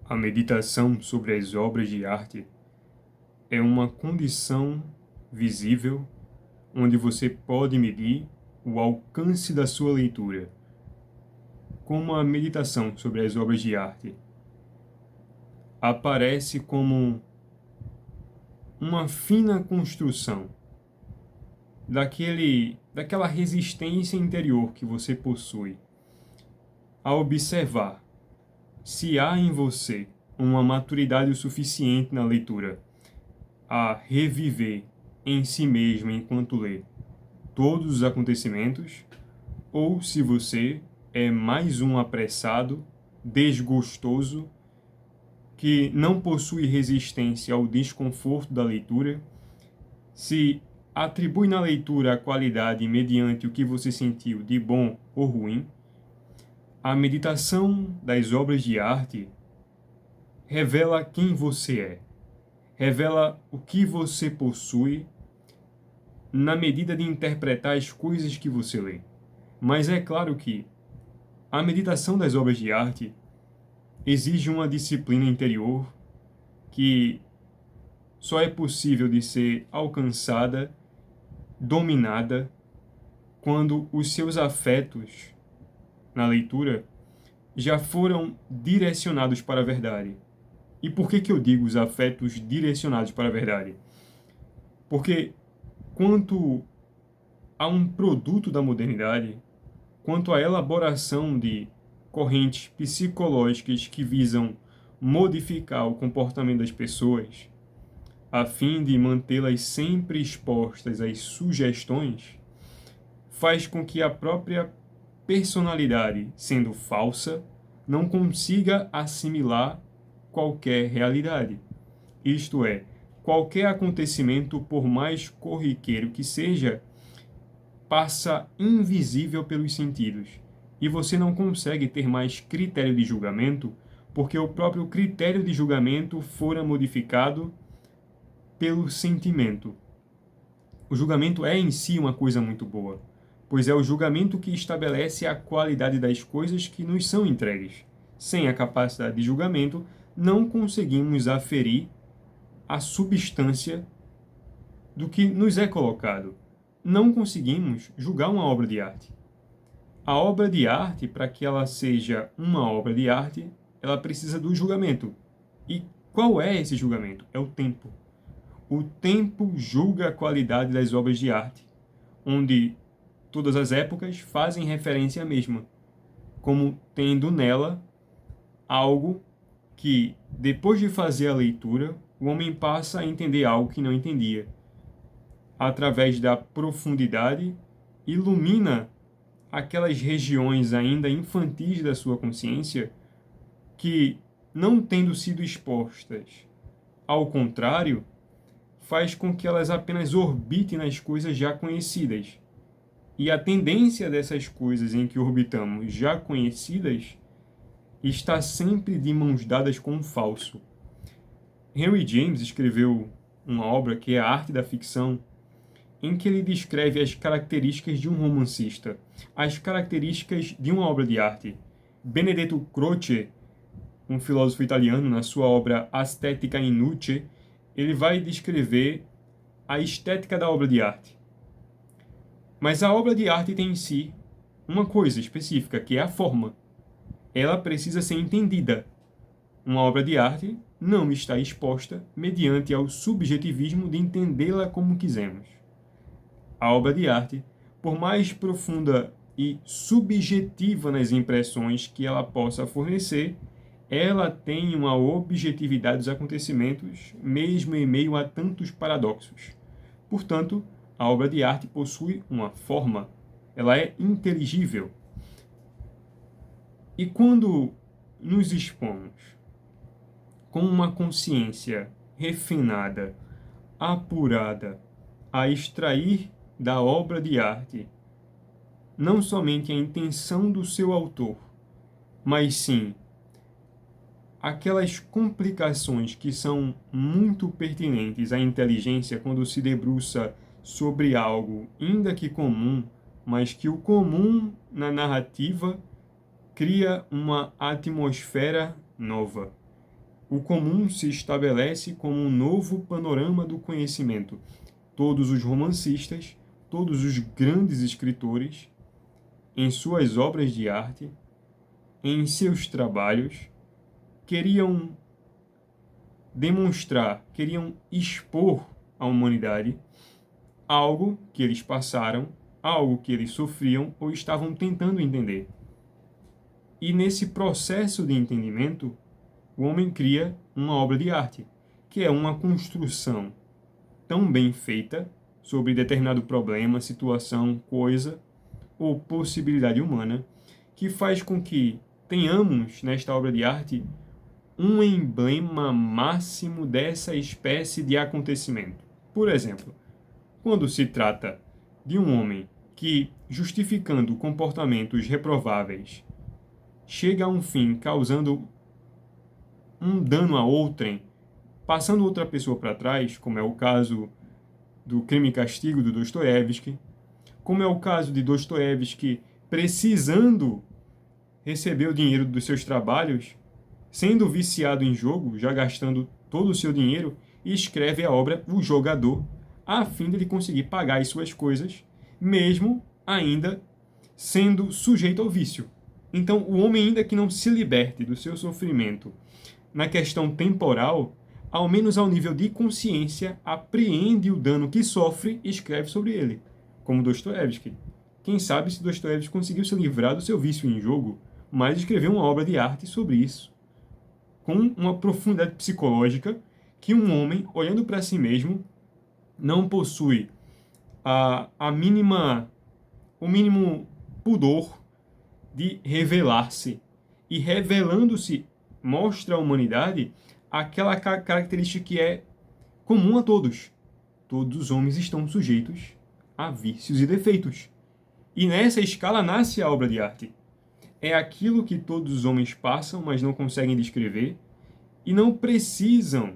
A meditação sobre as obras de arte é uma condição visível onde você pode medir o alcance da sua leitura. Como a meditação sobre as obras de arte aparece como uma fina construção daquela resistência interior que você possui a observar se há em você uma maturidade o suficiente na leitura a reviver em si mesmo enquanto lê todos os acontecimentos, ou se você é mais um apressado, desgostoso, que não possui resistência ao desconforto da leitura, se atribui na leitura a qualidade mediante o que você sentiu de bom ou ruim. A meditação das obras de arte revela quem você é, revela o que você possui na medida de interpretar as coisas que você lê. Mas é claro que a meditação das obras de arte exige uma disciplina interior que só é possível de ser alcançada, dominada, quando os seus afetos na leitura já foram direcionados para a verdade. E por que eu digo os afetos direcionados para a verdade? Porque quanto a um produto da modernidade, quanto à elaboração de correntes psicológicas que visam modificar o comportamento das pessoas, a fim de mantê-las sempre expostas às sugestões, faz com que a própria personalidade, sendo falsa, não consiga assimilar qualquer realidade. Isto é, qualquer acontecimento, por mais corriqueiro que seja, passa invisível pelos sentidos. E você não consegue ter mais critério de julgamento, porque o próprio critério de julgamento fora modificado pelo sentimento. O julgamento é em si uma coisa muito boa, pois é o julgamento que estabelece a qualidade das coisas que nos são entregues. Sem a capacidade de julgamento, não conseguimos aferir a substância do que nos é colocado. Não conseguimos julgar uma obra de arte. A obra de arte, para que ela seja uma obra de arte, ela precisa do julgamento. E qual é esse julgamento? É o tempo. O tempo julga a qualidade das obras de arte, onde todas as épocas fazem referência à mesma, como tendo nela algo que, depois de fazer a leitura, o homem passa a entender algo que não entendia. Através da profundidade, ilumina aquelas regiões ainda infantis da sua consciência que, não tendo sido expostas ao contrário, faz com que elas apenas orbitem nas coisas já conhecidas. E a tendência dessas coisas em que orbitamos já conhecidas está sempre de mãos dadas com o falso. Henry James escreveu uma obra que é A Arte da Ficção, em que ele descreve as características de um romancista, as características de uma obra de arte. Benedetto Croce, um filósofo italiano, na sua obra Aesthetica in Nuce, ele vai descrever a estética da obra de arte. Mas a obra de arte tem em si uma coisa específica, que é a forma. Ela precisa ser entendida. Uma obra de arte não está exposta mediante ao subjetivismo de entendê-la como quisermos. A obra de arte, por mais profunda e subjetiva nas impressões que ela possa fornecer, ela tem uma objetividade dos acontecimentos, mesmo em meio a tantos paradoxos. Portanto, a obra de arte possui uma forma, ela é inteligível. E quando nos expomos com uma consciência refinada, apurada, a extrair da obra de arte não somente a intenção do seu autor, mas sim aquelas complicações que são muito pertinentes à inteligência quando se debruça sobre algo, ainda que comum, mas que o comum na narrativa cria uma atmosfera nova. o comum se estabelece como um novo panorama do conhecimento. Todos os romancistas, todos os grandes escritores, em suas obras de arte, em seus trabalhos, queriam demonstrar, queriam expor à humanidade algo que eles passaram, algo que eles sofriam ou estavam tentando entender. E nesse processo de entendimento, o homem cria uma obra de arte, que é uma construção tão bem feita sobre determinado problema, situação, coisa ou possibilidade humana, que faz com que tenhamos nesta obra de arte um emblema máximo dessa espécie de acontecimento. Por exemplo, quando se trata de um homem que, justificando comportamentos reprováveis, chega a um fim causando um dano a outrem, passando outra pessoa para trás, como é o caso do Crime e Castigo do Dostoiévski, como é o caso de Dostoiévski precisando receber o dinheiro dos seus trabalhos, sendo viciado em jogo, já gastando todo o seu dinheiro, e escreve a obra O Jogador, a fim de ele conseguir pagar as suas coisas, mesmo ainda sendo sujeito ao vício. Então, o homem, ainda que não se liberte do seu sofrimento na questão temporal, ao menos ao nível de consciência, apreende o dano que sofre e escreve sobre ele, como Dostoiévski. Quem sabe se Dostoiévski conseguiu se livrar do seu vício em jogo, mas escreveu uma obra de arte sobre isso, com uma profundidade psicológica que um homem, olhando para si mesmo, não possui a mínima, o mínimo pudor de revelar-se. E revelando-se, mostra à humanidade aquela característica que é comum a todos. Todos os homens estão sujeitos a vícios e defeitos. E nessa escala nasce a obra de arte. É aquilo que todos os homens passam, mas não conseguem descrever, e não precisam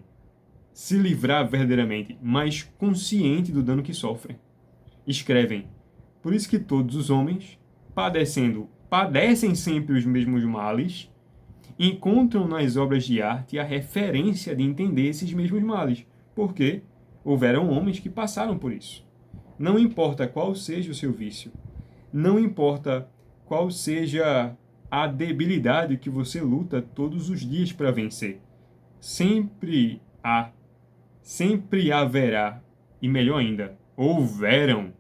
se livrar verdadeiramente, mas consciente do dano que sofrem. Escrevem. Por isso que todos os homens, padecem sempre os mesmos males, encontram nas obras de arte a referência de entender esses mesmos males, porque houveram homens que passaram por isso. Não importa qual seja o seu vício, não importa qual seja a debilidade que você luta todos os dias para vencer. Sempre haverá, e melhor ainda, houveram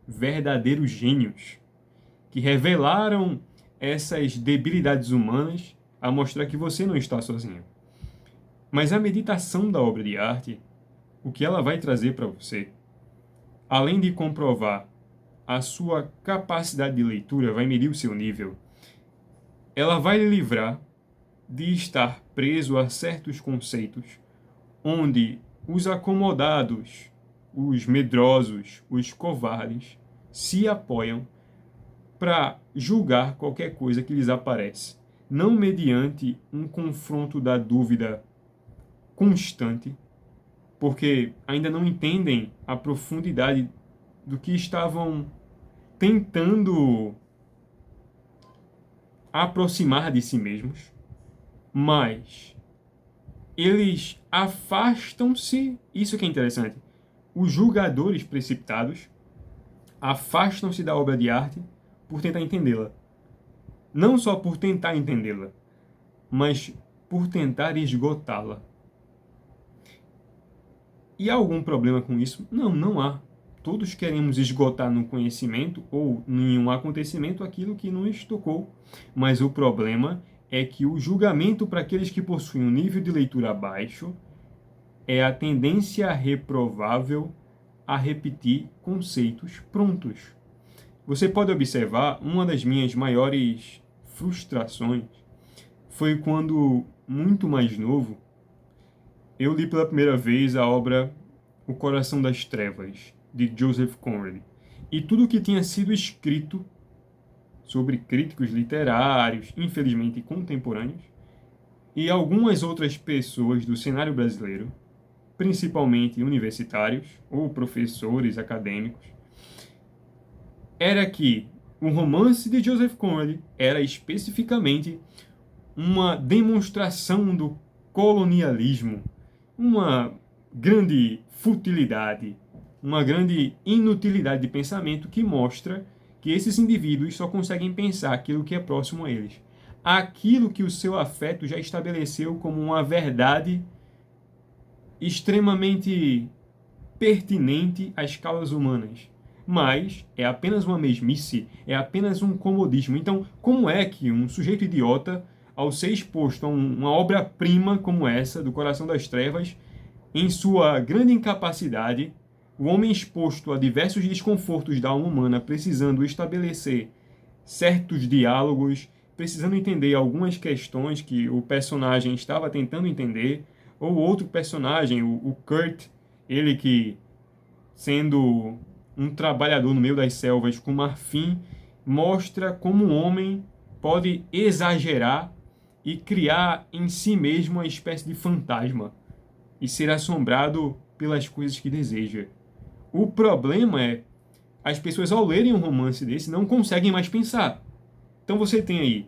verdadeiros gênios que revelaram essas debilidades humanas a mostrar que você não está sozinho. Mas a meditação da obra de arte, o que ela vai trazer para você, além de comprovar a sua capacidade de leitura, vai medir o seu nível, ela vai lhe livrar de estar preso a certos conceitos onde os acomodados, os medrosos, os covardes se apoiam para julgar qualquer coisa que lhes aparece, não mediante um confronto da dúvida constante, porque ainda não entendem a profundidade do que estavam tentando aproximar de si mesmos, mas eles afastam-se, isso que é interessante, os julgadores precipitados afastam-se da obra de arte por tentar entendê-la. Não só por tentar entendê-la, mas por tentar esgotá-la. E há algum problema com isso? Não, não há. Todos queremos esgotar no conhecimento ou em um acontecimento aquilo que nos tocou. Mas o problema é que o julgamento para aqueles que possuem um nível de leitura baixo é a tendência reprovável a repetir conceitos prontos. Você pode observar, uma das minhas maiores frustrações foi quando, muito mais novo, eu li pela primeira vez a obra O Coração das Trevas, de Joseph Conrad. E tudo que tinha sido escrito sobre críticos literários, infelizmente contemporâneos, e algumas outras pessoas do cenário brasileiro, principalmente universitários ou professores acadêmicos, era que o romance de Joseph Conrad era especificamente uma demonstração do colonialismo, uma grande futilidade, uma grande inutilidade de pensamento que mostra que esses indivíduos só conseguem pensar aquilo que é próximo a eles. Aquilo que o seu afeto já estabeleceu como uma verdade extremamente pertinente às causas humanas. Mas é apenas uma mesmice, é apenas um comodismo. Então, como é que um sujeito idiota, ao ser exposto a uma obra-prima como essa, do Coração das Trevas, em sua grande incapacidade, o homem exposto a diversos desconfortos da alma humana, precisando estabelecer certos diálogos, precisando entender algumas questões que o personagem estava tentando entender, ou outro personagem, o Kurt, ele que, sendo um trabalhador no meio das selvas com marfim, mostra como um homem pode exagerar e criar em si mesmo uma espécie de fantasma e ser assombrado pelas coisas que deseja. O problema é, as pessoas ao lerem um romance desse não conseguem mais pensar. Então você tem aí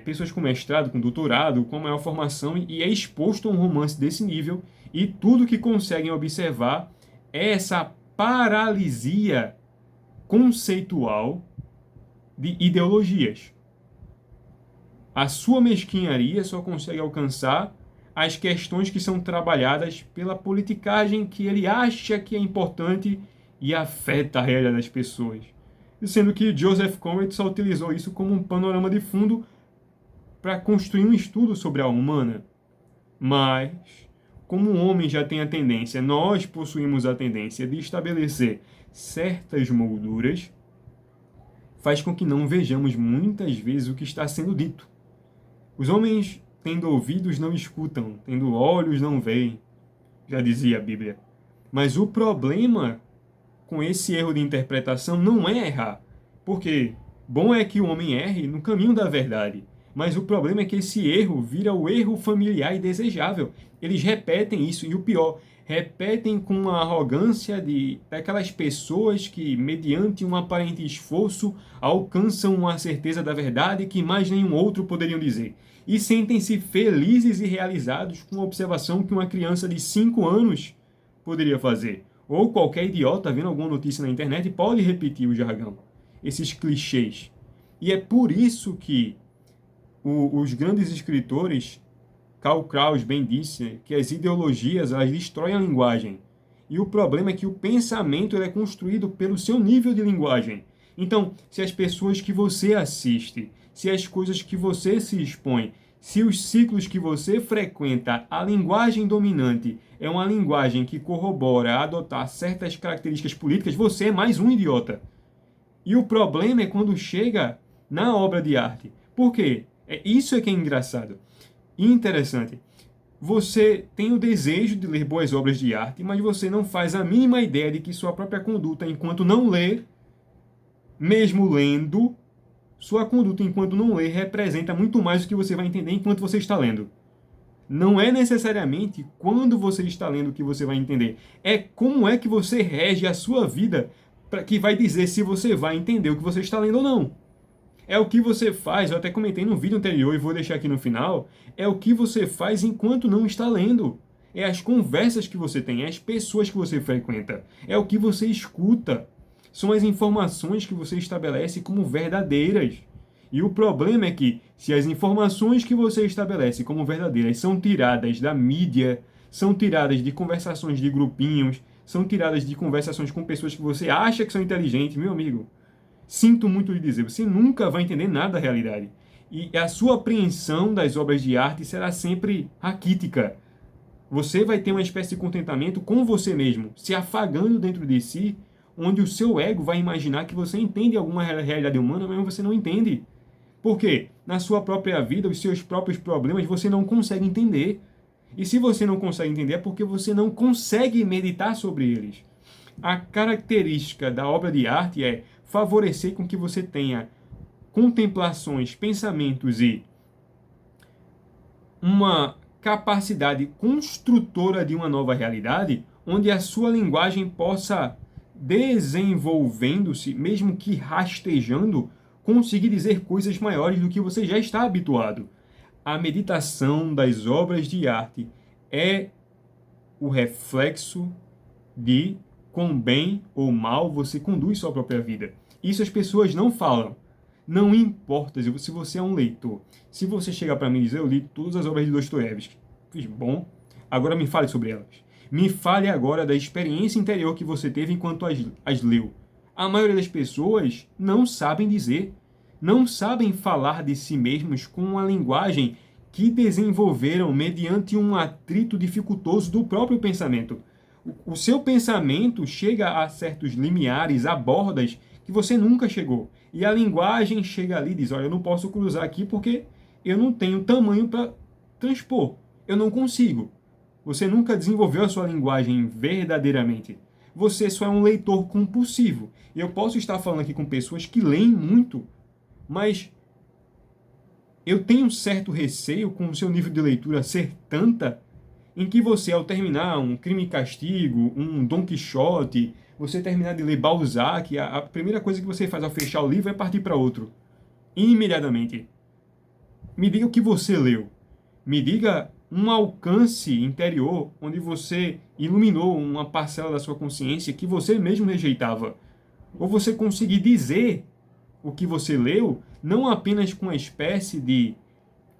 pessoas com mestrado, com doutorado, com maior formação e é exposto a um romance desse nível e tudo que conseguem observar é essa paralisia conceitual de ideologias. A sua mesquinharia só consegue alcançar as questões que são trabalhadas pela politicagem que ele acha que é importante e afeta a realidade das pessoas. Sendo que Joseph Conrad só utilizou isso como um panorama de fundo para construir um estudo sobre a alma humana. Mas, como o homem já tem a tendência, nós possuímos a tendência de estabelecer certas molduras, faz com que não vejamos muitas vezes o que está sendo dito. Os homens, tendo ouvidos, não escutam, tendo olhos, não veem, já dizia a Bíblia. Mas o problema com esse erro de interpretação não é errar, porque bom é que o homem erre no caminho da verdade, mas o problema é que esse erro vira o erro familiar e desejável. Eles repetem isso, e o pior, repetem com uma arrogância daquelas pessoas que, mediante um aparente esforço, alcançam uma certeza da verdade que mais nenhum outro poderiam dizer. E sentem-se felizes e realizados com a observação que uma criança de 5 anos poderia fazer. Ou qualquer idiota vendo alguma notícia na internet pode repetir o jargão, esses clichês. E é por isso que os grandes escritores, Karl Kraus bem disse, que as ideologias elas destroem a linguagem. E o problema é que o pensamento ele é construído pelo seu nível de linguagem. Então, se as pessoas que você assiste, se as coisas que você se expõe, se os ciclos que você frequenta, a linguagem dominante é uma linguagem que corrobora adotar certas características políticas, você é mais um idiota. E o problema é quando chega na obra de arte. Por quê? Isso é que é engraçado e interessante. Você tem o desejo de ler boas obras de arte, mas você não faz a mínima ideia de que sua própria conduta, enquanto não lê, mesmo lendo, sua conduta enquanto não lê representa muito mais do que você vai entender enquanto você está lendo. Não é necessariamente quando você está lendo que você vai entender. É como é que você rege a sua vida que vai dizer se você vai entender o que você está lendo ou não. É o que você faz, eu até comentei no vídeo anterior e vou deixar aqui no final, é o que você faz enquanto não está lendo. É as conversas que você tem, é as pessoas que você frequenta, é o que você escuta. São as informações que você estabelece como verdadeiras. E o problema é que, se as informações que você estabelece como verdadeiras são tiradas da mídia, são tiradas de conversações de grupinhos, são tiradas de conversações com pessoas que você acha que são inteligentes, meu amigo, sinto muito lhe dizer, você nunca vai entender nada da realidade. E a sua apreensão das obras de arte será sempre raquítica. Você vai ter uma espécie de contentamento com você mesmo, se afagando dentro de si, onde o seu ego vai imaginar que você entende alguma realidade humana, mas você não entende. Por quê? Na sua própria vida, os seus próprios problemas, você não consegue entender. E se você não consegue entender, é porque você não consegue meditar sobre eles. A característica da obra de arte é favorecer com que você tenha contemplações, pensamentos e uma capacidade construtora de uma nova realidade, onde a sua linguagem possa, desenvolvendo-se, mesmo que rastejando, conseguir dizer coisas maiores do que você já está habituado. a meditação das obras de arte é o reflexo de quão bem ou mal você conduz sua própria vida. Isso as pessoas não falam. Não importa se você é um leitor. Se você chegar para mim e dizer, eu li todas as obras de Dostoiévski. Fiz, bom, agora me fale sobre elas. Me fale agora da experiência interior que você teve enquanto as leu. A maioria das pessoas não sabem dizer, não sabem falar de si mesmos com uma linguagem que desenvolveram mediante um atrito dificultoso do próprio pensamento. O seu pensamento chega a certos limiares, a bordas que você nunca chegou. E a linguagem chega ali e diz, olha, eu não posso cruzar aqui porque eu não tenho tamanho para transpor. Eu não consigo. Você nunca desenvolveu a sua linguagem verdadeiramente. Você só é um leitor compulsivo. E eu posso estar falando aqui com pessoas que leem muito, mas eu tenho um certo receio com o seu nível de leitura ser tanta em que você, ao terminar um Crime e Castigo, um Dom Quixote, você terminar de ler Balzac, a primeira coisa que você faz ao fechar o livro é partir para outro. Imediatamente. Me diga o que você leu. Me diga um alcance interior onde você iluminou uma parcela da sua consciência que você mesmo rejeitava. Ou você conseguir dizer o que você leu, não apenas com uma espécie de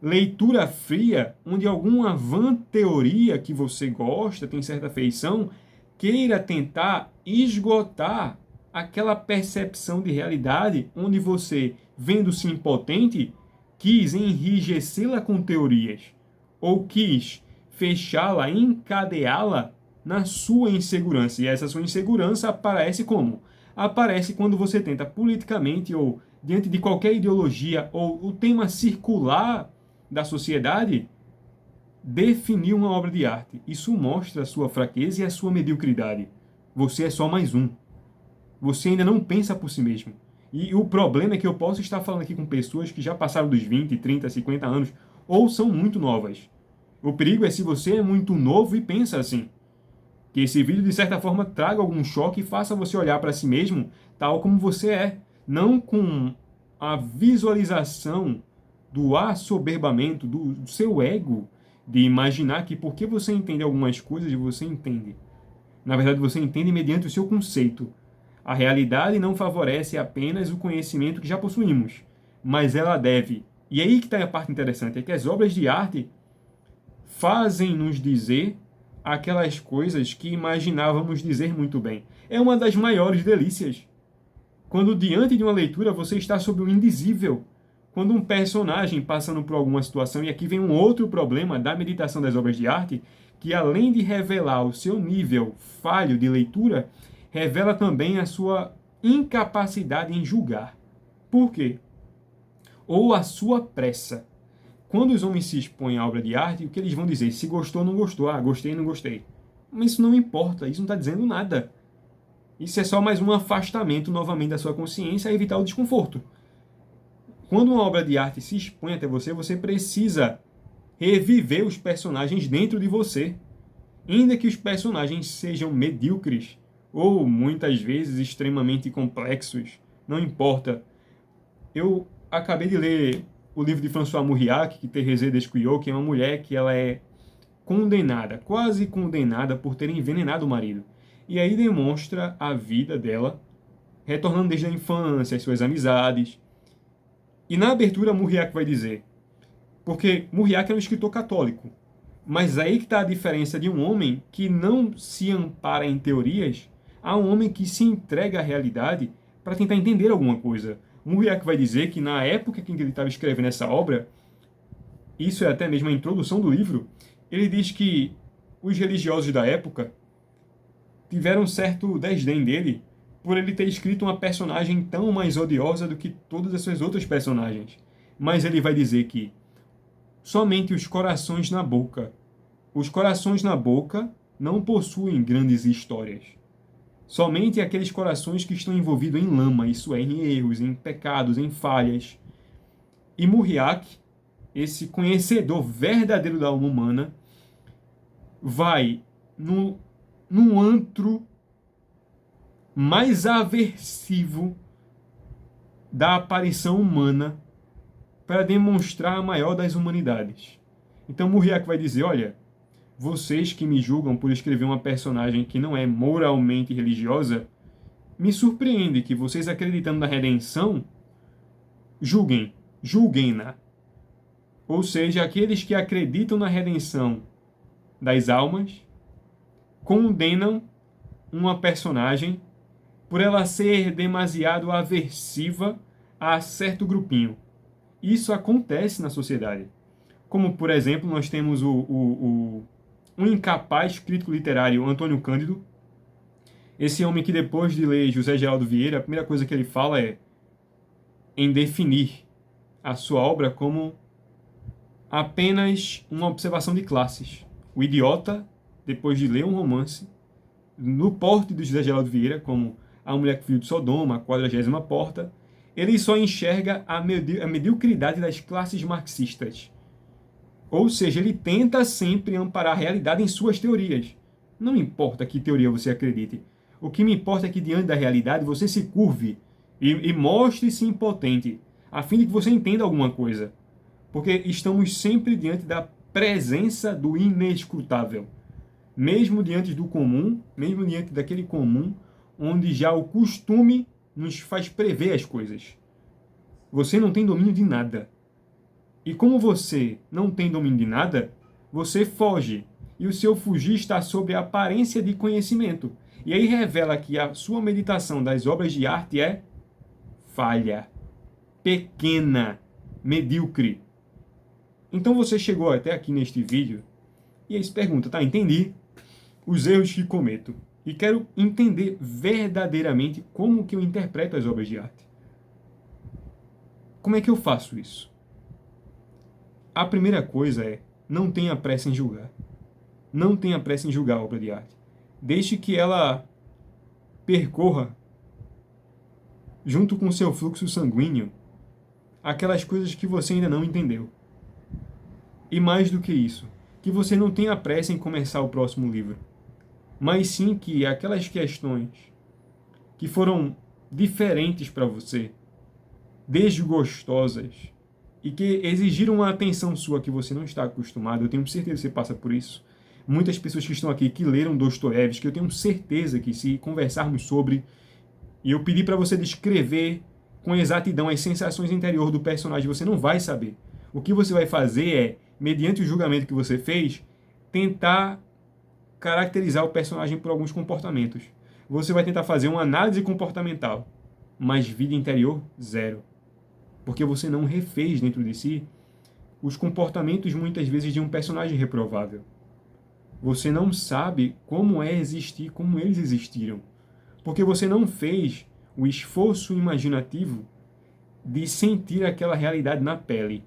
leitura fria, onde alguma vã teoria que você gosta, tem certa afeição, queira tentar esgotar aquela percepção de realidade onde você, vendo-se impotente, quis enrijecê-la com teorias, ou quis fechá-la, encadeá-la na sua insegurança. E essa sua insegurança aparece como? Aparece quando você tenta politicamente ou diante de qualquer ideologia ou o tema circular da sociedade, definir uma obra de arte. Isso mostra a sua fraqueza e a sua mediocridade. Você é só mais um. Você ainda não pensa por si mesmo. E o problema é que eu posso estar falando aqui com pessoas que já passaram dos 20, 30, 50 anos, ou são muito novas. O perigo é se você é muito novo e pensa assim. Que esse vídeo, de certa forma, traga algum choque e faça você olhar para si mesmo tal como você é. Não com a visualização do assoberbamento, do seu ego, de imaginar que porque você entende algumas coisas, você entende. Na verdade, você entende mediante o seu conceito. A realidade não favorece apenas o conhecimento que já possuímos, mas ela deve. E aí que está a parte interessante, é que as obras de arte fazem-nos dizer aquelas coisas que imaginávamos dizer muito bem. É uma das maiores delícias. Quando diante de uma leitura você está sob o indizível, quando um personagem passando por alguma situação, e aqui vem um outro problema da meditação das obras de arte, que além de revelar o seu nível falho de leitura, revela também a sua incapacidade em julgar. Por quê? Ou a sua pressa. Quando os homens se expõem à obra de arte, o que eles vão dizer? Se gostou ou não gostou. Ah, gostei ou não gostei. Mas isso não importa, isso não está dizendo nada. Isso é só mais um afastamento novamente da sua consciência a evitar o desconforto. Quando uma obra de arte se expõe até você, você precisa reviver os personagens dentro de você. Ainda que os personagens sejam medíocres ou muitas vezes extremamente complexos, não importa. Eu acabei de ler o livro de François Mauriac, que Thérèse Descuyot, que é uma mulher que ela é condenada, quase condenada por ter envenenado o marido. E aí demonstra a vida dela, retornando desde a infância, as suas amizades. E na abertura, Mauriac vai dizer, porque Mauriac é um escritor católico, mas aí que está a diferença de um homem que não se ampara em teorias a um homem que se entrega à realidade para tentar entender alguma coisa. Mauriac vai dizer que na época em que ele estava escrevendo essa obra, isso é até mesmo a introdução do livro, ele diz que os religiosos da época tiveram um certo desdém dele por ele ter escrito uma personagem tão mais odiosa do que todas as suas outras personagens. Mas ele vai dizer que somente os corações na boca não possuem grandes histórias. Somente aqueles corações que estão envolvidos em lama, isso é, em erros, em pecados, em falhas. E Mauriac, esse conhecedor verdadeiro da alma humana, vai num antro mais aversivo da aparição humana para demonstrar a maior das humanidades. Então Muriac vai dizer, olha, vocês que me julgam por escrever uma personagem que não é moralmente religiosa, me surpreende que vocês acreditando na redenção, julguem-na. Ou seja, aqueles que acreditam na redenção das almas, condenam uma personagem por ela ser demasiado aversiva a certo grupinho. Isso acontece na sociedade. Como, por exemplo, nós temos um incapaz crítico literário, Antônio Cândido. Esse homem que, depois de ler José Geraldo Vieira, a primeira coisa que ele fala é em definir a sua obra como apenas uma observação de classes. O idiota, depois de ler um romance, no porte de José Geraldo Vieira, como A Mulher que Filho de Sodoma, a 40ª Porta, ele só enxerga a mediocridade das classes marxistas. Ou seja, ele tenta sempre amparar a realidade em suas teorias. Não importa que teoria você acredite. O que me importa é que, diante da realidade, você se curve e mostre-se impotente, a fim de que você entenda alguma coisa. Porque estamos sempre diante da presença do inescrutável. Mesmo diante do comum, mesmo diante daquele comum, onde já o costume nos faz prever as coisas. Você não tem domínio de nada. E como você não tem domínio de nada, você foge. E o seu fugir está sob a aparência de conhecimento. E aí revela que a sua meditação das obras de arte é falha, pequena, medíocre. Então você chegou até aqui neste vídeo e aí se pergunta, tá, entendi os erros que cometo e quero entender verdadeiramente como que eu interpreto as obras de arte. Como é que eu faço isso? A primeira coisa é, não tenha pressa em julgar. Não tenha pressa em julgar a obra de arte. Deixe que ela percorra, junto com o seu fluxo sanguíneo, aquelas coisas que você ainda não entendeu. E mais do que isso, que você não tenha pressa em começar o próximo livro, mas sim que aquelas questões que foram diferentes para você, desgostosas, e que exigiram uma atenção sua que você não está acostumado, eu tenho certeza que você passa por isso. Muitas pessoas que estão aqui que leram Dostoiévski, eu tenho certeza que se conversarmos sobre, e eu pedir para você descrever com exatidão as sensações interiores do personagem, você não vai saber. O que você vai fazer é, mediante o julgamento que você fez, tentar caracterizar o personagem por alguns comportamentos. Você vai tentar fazer uma análise comportamental, mas vida interior, zero. Porque você não refez dentro de si os comportamentos, muitas vezes, de um personagem reprovável. Você não sabe como é existir, como eles existiram. Porque você não fez o esforço imaginativo de sentir aquela realidade na pele.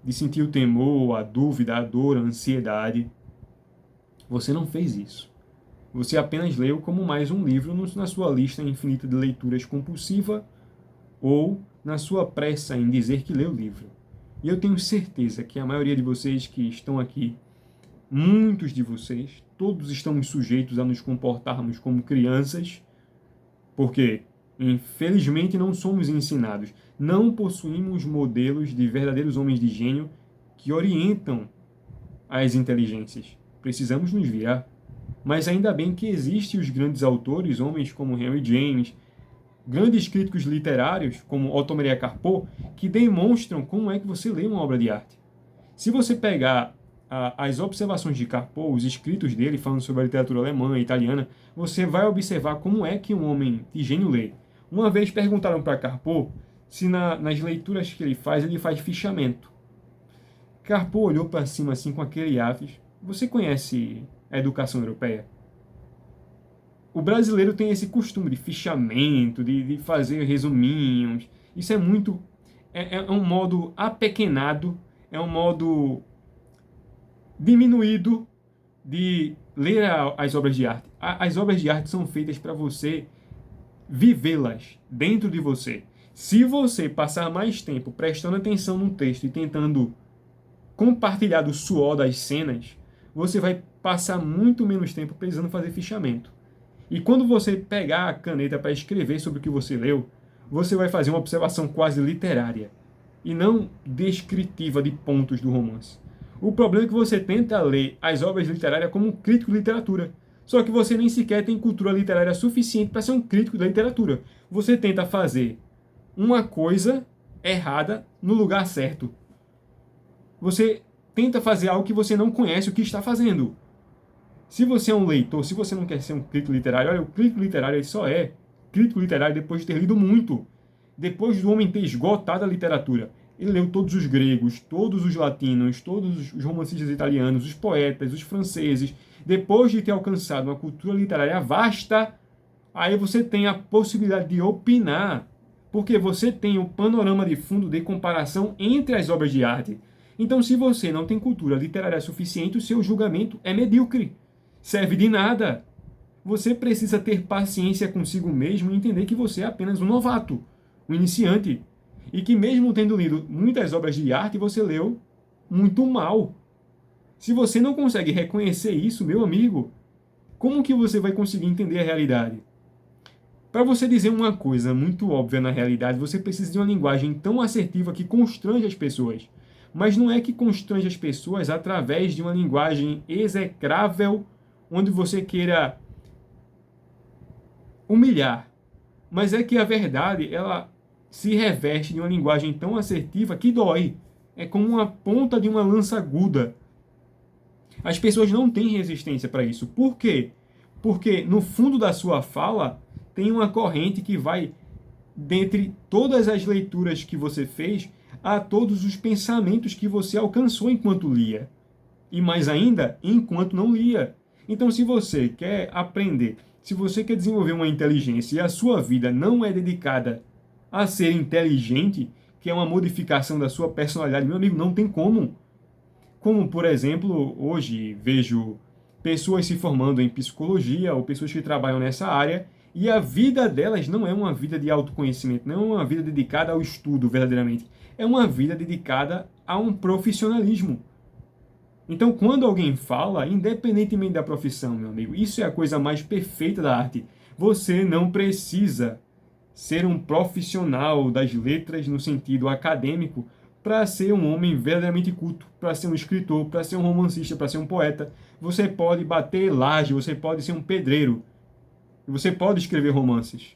De sentir o temor, a dúvida, a dor, a ansiedade. Você não fez isso. Você apenas leu como mais um livro na sua lista infinita de leituras compulsiva ou na sua pressa em dizer que leu o livro. E eu tenho certeza que a maioria de vocês que estão aqui, muitos de vocês, todos estamos sujeitos a nos comportarmos como crianças, porque, infelizmente, não somos ensinados, não possuímos modelos de verdadeiros homens de gênio que orientam as inteligências. Precisamos nos virar. Mas ainda bem que existem os grandes autores, homens como Henry James, grandes críticos literários, como Otto Maria Carpo, que demonstram como é que você lê uma obra de arte. Se você pegar as observações de Carpo, os escritos dele, falando sobre a literatura alemã e italiana, você vai observar como é que um homem de gênio lê. Uma vez perguntaram para Carpo se nas leituras que ele faz fichamento. Carpo olhou para cima assim com aquele aves. Você conhece a educação europeia? O brasileiro tem esse costume de fichamento, de fazer resuminhos. Isso é muito... É um modo apequenado, é um modo diminuído de ler as obras de arte. As obras de arte são feitas para você vivê-las dentro de você. Se você passar mais tempo prestando atenção no texto e tentando compartilhar do suor das cenas, você vai passar muito menos tempo precisando fazer fichamento. E quando você pegar a caneta para escrever sobre o que você leu, você vai fazer uma observação quase literária. e não descritiva de pontos do romance. O problema é que você tenta ler as obras literárias como um crítico de literatura. Só que você nem sequer tem cultura literária suficiente para ser um crítico da literatura. Você tenta fazer uma coisa errada no lugar certo. Você tenta fazer algo que você não conhece o que está fazendo. Se você é um leitor, se você não quer ser um crítico literário, olha, o crítico literário ele só é crítico literário depois de ter lido muito. Depois do homem ter esgotado a literatura. Ele leu todos os gregos, todos os latinos, todos os romancistas italianos, os poetas, os franceses. Depois de ter alcançado uma cultura literária vasta, aí você tem a possibilidade de opinar, porque você tem o panorama de fundo de comparação entre as obras de arte. Então, se você não tem cultura literária suficiente, o seu julgamento é medíocre. Serve de nada. Você precisa ter paciência consigo mesmo e entender que você é apenas um novato, um iniciante. E que mesmo tendo lido muitas obras de arte, você leu muito mal. Se você não consegue reconhecer isso, meu amigo, como que você vai conseguir entender a realidade? Para você dizer uma coisa muito óbvia na realidade, você precisa de uma linguagem tão assertiva que constrange as pessoas. Mas não é que constrange as pessoas através de uma linguagem execrável, onde você queira humilhar. Mas é que a verdade, ela se reveste de uma linguagem tão assertiva que dói. É como uma ponta de uma lança aguda. As pessoas não têm resistência para isso. Por quê? Porque no fundo da sua fala tem uma corrente que vai, dentre todas as leituras que você fez, a todos os pensamentos que você alcançou enquanto lia. E mais ainda, enquanto não lia. Então, se você quer aprender, se você quer desenvolver uma inteligência e a sua vida não é dedicada a ser inteligente, que é uma modificação da sua personalidade, meu amigo, não tem como. Como, por exemplo, hoje vejo pessoas se formando em psicologia ou pessoas que trabalham nessa área e a vida delas não é uma vida de autoconhecimento, não é uma vida dedicada ao estudo verdadeiramente. É uma vida dedicada a um profissionalismo. Então, quando alguém fala, independentemente da profissão, meu amigo, isso é a coisa mais perfeita da arte. Você não precisa ser um profissional das letras no sentido acadêmico para ser um homem verdadeiramente culto, para ser um escritor, para ser um romancista, para ser um poeta. Você pode bater laje, você pode ser um pedreiro, você pode escrever romances.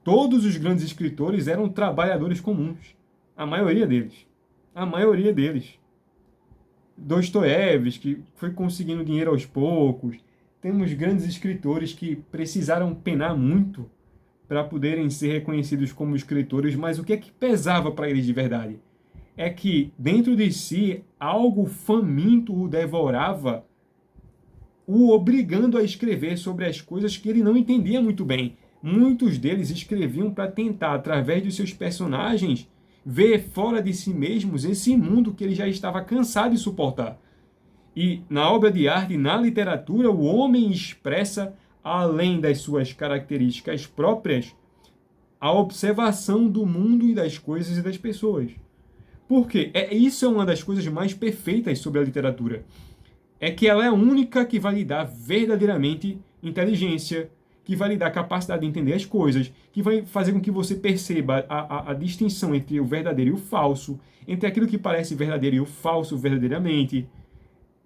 Todos os grandes escritores eram trabalhadores comuns. A maioria deles. A maioria deles. Dostoiévski foi conseguindo dinheiro aos poucos. Temos grandes escritores que precisaram penar muito para poderem ser reconhecidos como escritores, mas o que é que pesava para eles de verdade? É que dentro de si algo faminto o devorava, o obrigando a escrever sobre as coisas que ele não entendia muito bem. Muitos deles escreviam para tentar, através dos seus personagens, ver fora de si mesmos esse mundo que ele já estava cansado de suportar. E na obra de arte, na literatura, o homem expressa, além das suas características próprias, a observação do mundo e das coisas e das pessoas. Por quê? Isso é uma das coisas mais perfeitas sobre a literatura. É que ela é a única que vai lhe dar verdadeiramente inteligência, que vai lhe dar capacidade de entender as coisas, que vai fazer com que você perceba a distinção entre o verdadeiro e o falso, entre aquilo que parece verdadeiro e o falso verdadeiramente.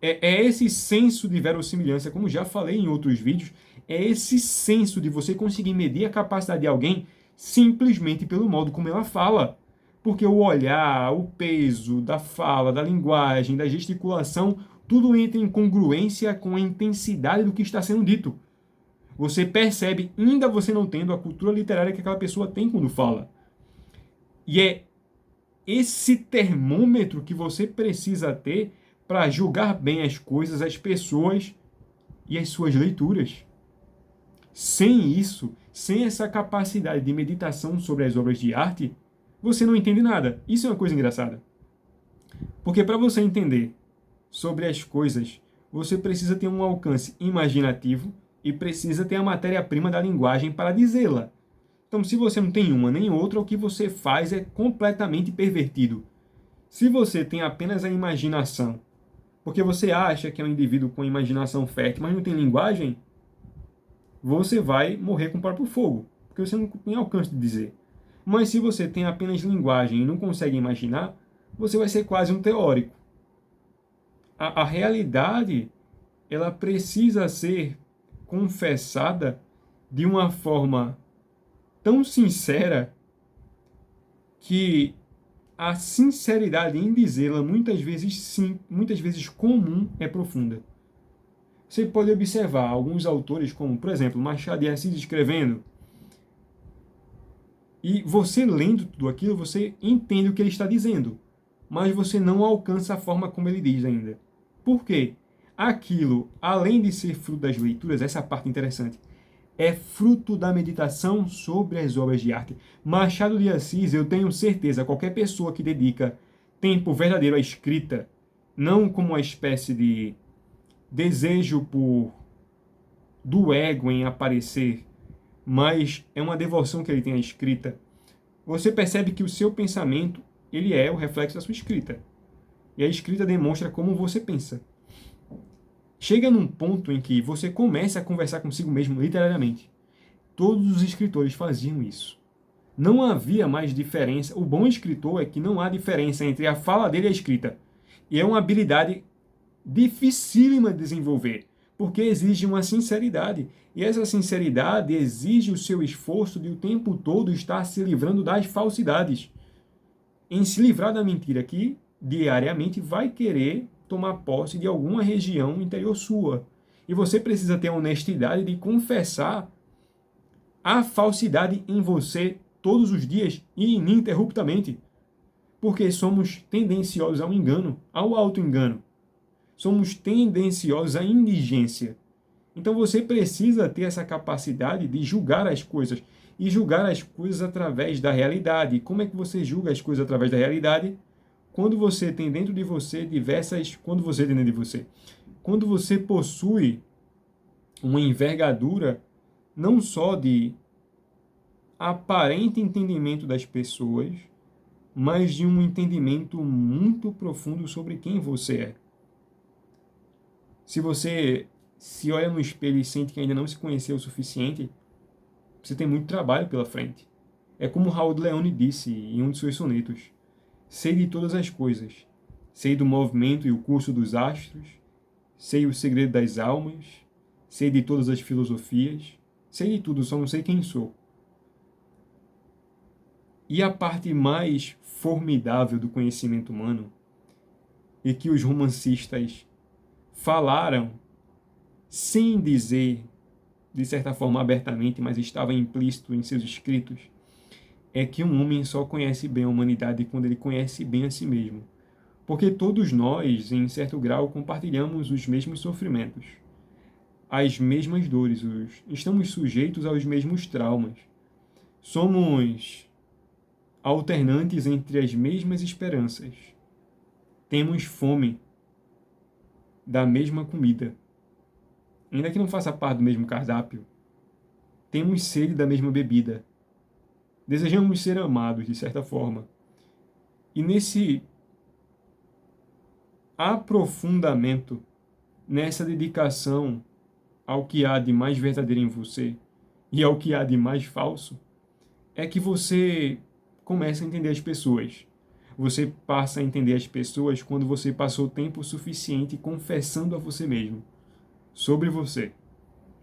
É esse senso de verossimilhança, como já falei em outros vídeos, é esse senso de você conseguir medir a capacidade de alguém simplesmente pelo modo como ela fala. Porque o olhar, o peso da fala, da linguagem, da gesticulação, tudo entra em congruência com a intensidade do que está sendo dito. Você percebe, ainda você não tendo a cultura literária que aquela pessoa tem quando fala. E é esse termômetro que você precisa ter para julgar bem as coisas, as pessoas e as suas leituras. Sem isso, sem essa capacidade de meditação sobre as obras de arte, você não entende nada. Isso é uma coisa engraçada. Porque para você entender sobre as coisas, você precisa ter um alcance imaginativo e precisa ter a matéria-prima da linguagem para dizê-la. Então, se você não tem uma nem outra, o que você faz é completamente pervertido. Se você tem apenas a imaginação, porque você acha que é um indivíduo com imaginação fértil, mas não tem linguagem, você vai morrer com o próprio fogo, porque você não tem alcance de dizer. Mas se você tem apenas linguagem e não consegue imaginar, você vai ser quase um teórico. A realidade, ela precisa ser confessada de uma forma tão sincera que a sinceridade em dizê-la, muitas vezes sim, muitas vezes comum, é profunda. Você pode observar alguns autores, como, por exemplo, Machado de Assis escrevendo, e você lendo tudo aquilo, você entende o que ele está dizendo, mas você não alcança a forma como ele diz ainda. Por quê? Aquilo, além de ser fruto das leituras, essa parte interessante, é fruto da meditação sobre as obras de arte. Machado de Assis, eu tenho certeza, qualquer pessoa que dedica tempo verdadeiro à escrita, não como uma espécie de desejo do ego em aparecer, mas é uma devoção que ele tem à escrita, você percebe que o seu pensamento, ele é o reflexo da sua escrita. E a escrita demonstra como você pensa. Chega num ponto em que você começa a conversar consigo mesmo literariamente. Todos os escritores faziam isso. Não havia mais diferença. O bom escritor é que não há diferença entre a fala dele e a escrita. E é uma habilidade dificílima de desenvolver, porque exige uma sinceridade. E essa sinceridade exige o seu esforço de o tempo todo estar se livrando das falsidades. Em se livrar da mentira que, diariamente, vai querer tomar posse de alguma região interior sua. E você precisa ter a honestidade de confessar a falsidade em você todos os dias e ininterruptamente. Porque somos tendenciosos ao engano, ao auto-engano. Somos tendenciosos à indigência. Então você precisa ter essa capacidade de julgar as coisas. E julgar as coisas através da realidade. E como é que você julga as coisas através da realidade? Quando você tem dentro de você diversas... Quando você tem dentro de você... Quando você possui uma envergadura não só de aparente entendimento das pessoas, mas de um entendimento muito profundo sobre quem você é. Se você se olha no espelho e sente que ainda não se conheceu o suficiente, você tem muito trabalho pela frente. É como Raul de Leone disse em um de seus sonetos: sei de todas as coisas, sei do movimento e o curso dos astros, sei o segredo das almas, sei de todas as filosofias, sei de tudo, só não sei quem sou. E a parte mais formidável do conhecimento humano é que os romancistas falaram sem dizer, de certa forma abertamente, mas estava implícito em seus escritos, é que um homem só conhece bem a humanidade quando ele conhece bem a si mesmo. Porque todos nós, em certo grau, compartilhamos os mesmos sofrimentos, as mesmas dores, estamos sujeitos aos mesmos traumas. Somos alternantes entre as mesmas esperanças. Temos fome da mesma comida. Ainda que não faça parte do mesmo cardápio, temos sede da mesma bebida. Desejamos ser amados, de certa forma. E nesse aprofundamento, nessa dedicação ao que há de mais verdadeiro em você e ao que há de mais falso, é que você começa a entender as pessoas. Você passa a entender as pessoas quando você passou tempo suficiente confessando a você mesmo sobre você.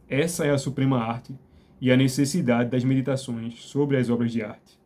Essa é a suprema arte e a necessidade das meditações sobre as obras de arte.